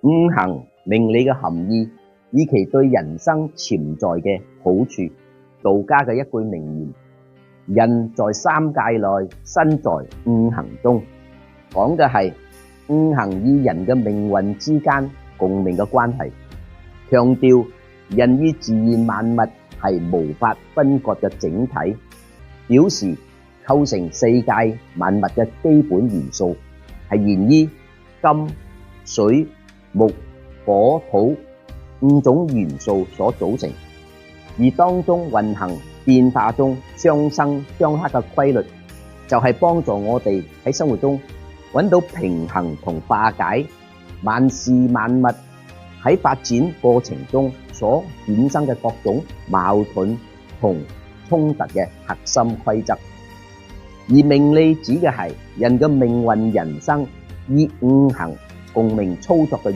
五行命理嘅含義，以其對人生潛在嘅好處。道家嘅一句名言：人在三界內，身在五行中，講嘅係五行與人嘅命運之間共鳴嘅關係，強調人與自然萬物係無法分割嘅整體，表示構成世界萬物嘅基本元素係源於金、水、木、火、土五種元素所組成，而當中運行變化中相生相克嘅規律，就係幫助我哋喺生活中揾到平衡同化解萬事萬物喺發展過程中所衍生嘅各種矛盾同衝突嘅核心規則。而命理指嘅係人嘅命運人生以五行共鳴操作嘅